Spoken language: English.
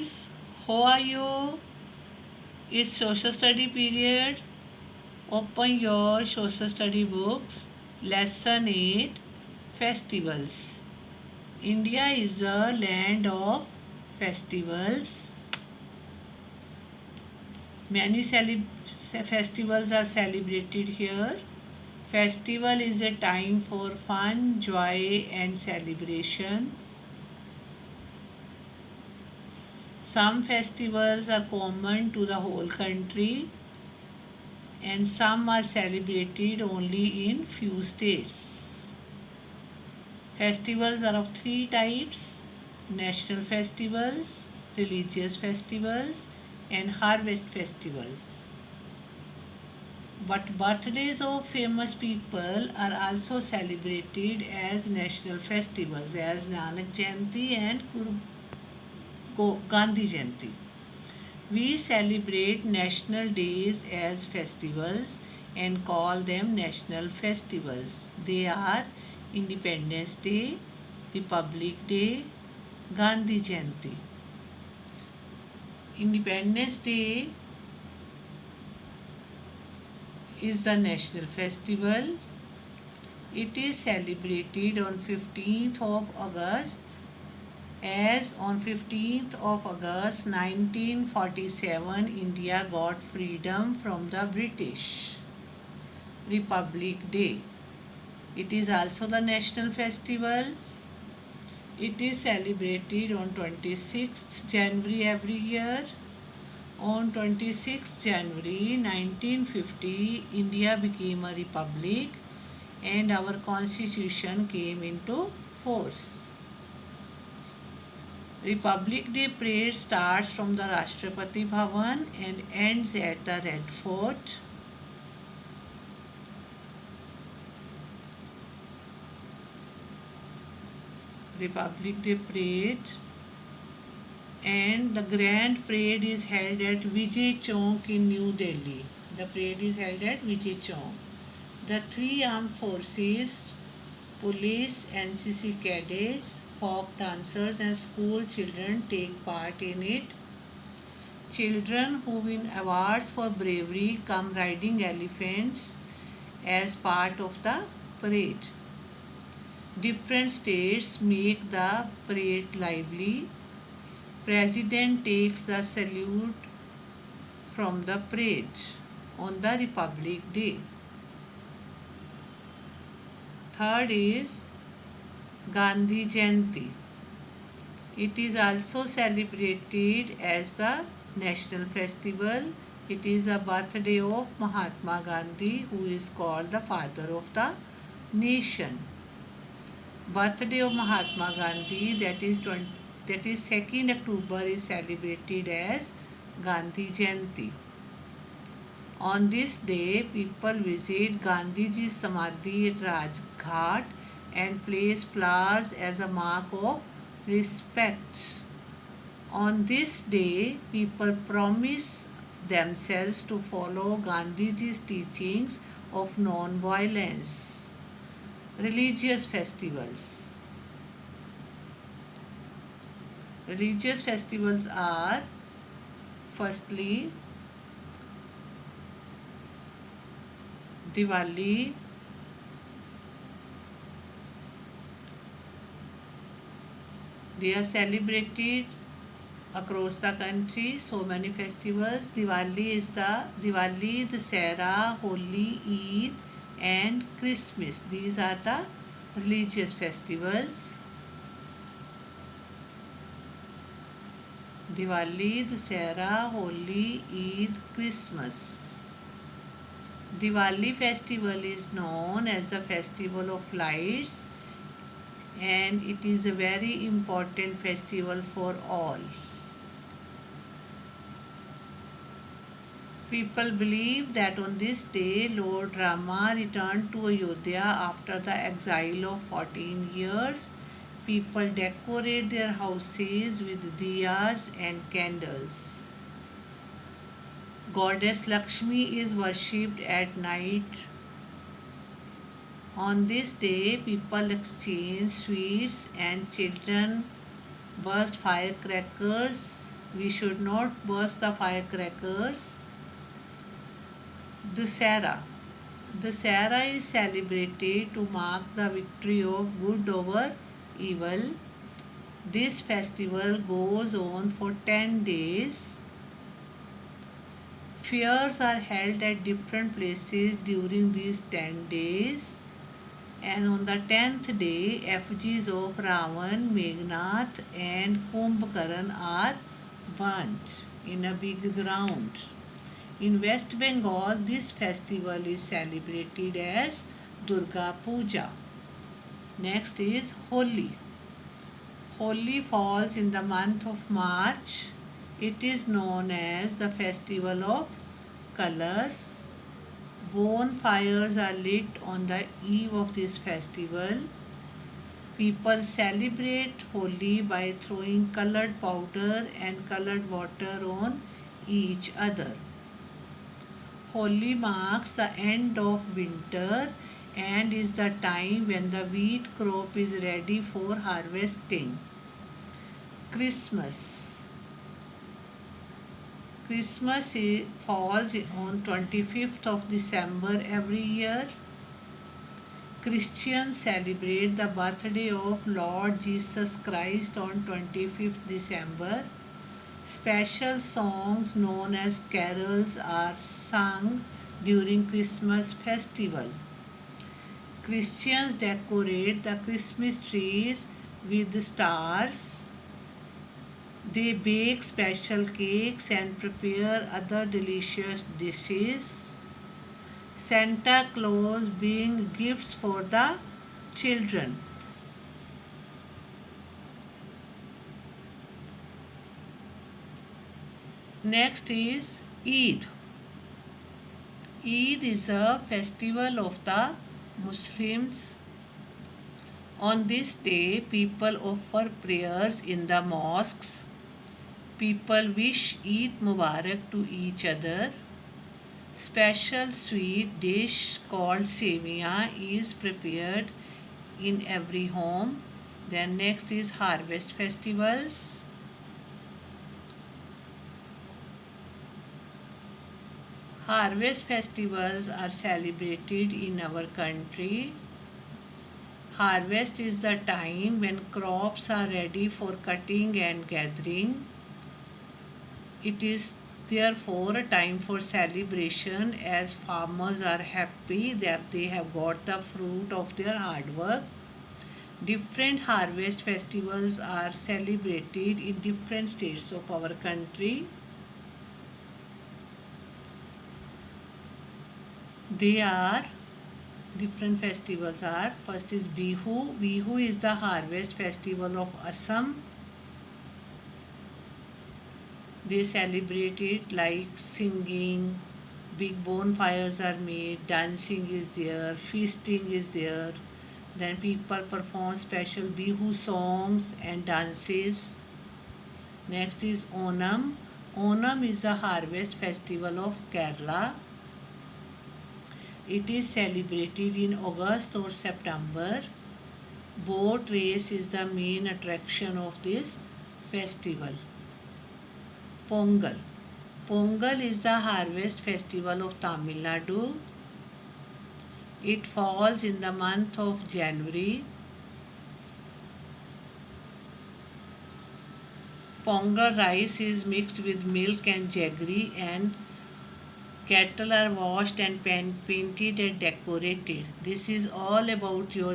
guys, how are you? It's social study period. Open your social study books. Lesson 8, Festivals. India is a land of festivals. Many festivals are celebrated here. Festival is a time for fun, joy and celebration. Some festivals are common to the whole country and some are celebrated only in few states. Festivals are of three types: national festivals, religious festivals, and harvest festivals. But birthdays of famous people are also celebrated as national festivals, as Nanak Jayanti and Gandhi Jayanti. We celebrate national days as festivals and call them national festivals. They are Independence Day, Republic Day, Gandhi Jayanti. Independence Day is the national festival. It is celebrated on 15th of August, as on 15th of August 1947 India got freedom from the British. Republic Day. It is also the national festival. It is celebrated on 26th January every year. On 26th January 1950, India became a republic and our constitution came into force. Republic Day parade starts from the Rashtrapati Bhavan and ends at the Red Fort. Republic Day parade, and the grand parade is held at Vijay Chowk in New Delhi. The parade is held at Vijay Chowk. The three armed forces, police, NCC cadets, folk dancers and school children take part in it. Children who win awards for bravery come riding elephants as part of the parade. Different states make the parade lively. President takes the salute from the parade on the Republic Day. Third is Gandhi Jayanti. It is also celebrated as the national festival. It is a birthday of Mahatma Gandhi, who is called the father of the nation. Birthday of Mahatma Gandhi, that is 2nd October, is celebrated as Gandhi Jayanti. On this day, people visit Gandhiji's Samadhi at Rajghat and place flowers as a mark of respect. On this day, people promise themselves to follow Gandhiji's teachings of non-violence. Religious festivals. Religious festivals are, firstly, Diwali, they are celebrated across the country. So many festivals. Diwali, Dussehra, Holi, Eid and Christmas. These are the religious festivals. Diwali, Dussehra, Holi, Eid, Christmas. Diwali festival is known as the festival of lights, and it is a very important festival for all. People believe that on this day Lord Rama returned to Ayodhya after the exile of 14 years. People decorate their houses with diyas and candles. Goddess Lakshmi is worshipped at night. On this day, people exchange sweets and children burst firecrackers We should not burst the firecrackers. Dussehra. Dussehra is celebrated to mark the victory of good over evil. This festival goes on for 10 days. Fairs are held at different places during these 10 days. And on the 10th day, effigies of Ravan, Meghnad, and Kumbhakaran are burnt in a big ground. In West Bengal, this festival is celebrated as Durga Puja. Next is Holi. Holi falls in the month of March. It is known as the festival of colors. Bonfires are lit on the eve of this festival. People celebrate Holi by throwing colored powder and colored water on each other. Holi marks the end of winter and is the time when the wheat crop is ready for harvesting. Christmas. Christmas falls on 25th of December every year. Christians celebrate the birthday of Lord Jesus Christ on 25th December. Special songs known as carols are sung during Christmas festival. Christians decorate the Christmas trees with stars. They bake special cakes and prepare other delicious dishes. Santa Claus brings gifts for the children. Next is Eid. Eid is a festival of the Muslims. On this day, people offer prayers in the mosques. People wish Eid Mubarak to each other. Special sweet dish called Sevia is prepared in every home. Then next is harvest festivals. Harvest festivals are celebrated in our country. Harvest is the time when crops are ready for cutting and gathering. It is therefore a time for celebration as farmers are happy that they have got the fruit of their hard work. Different harvest festivals are celebrated in different states of our country. Different festivals are, first is Bihu. Bihu is the harvest festival of Assam. They celebrate it like singing, big bonfires are made, dancing is there, feasting is there. Then people perform special Bihu songs and dances. Next is Onam. Onam is the harvest festival of Kerala. It is celebrated in August or September. Boat race is the main attraction of this festival. Pongal. Pongal is the harvest festival of Tamil Nadu. It falls in the month of January. Pongal rice is mixed with milk and jaggery, and cattle are washed and painted and decorated. This is all about your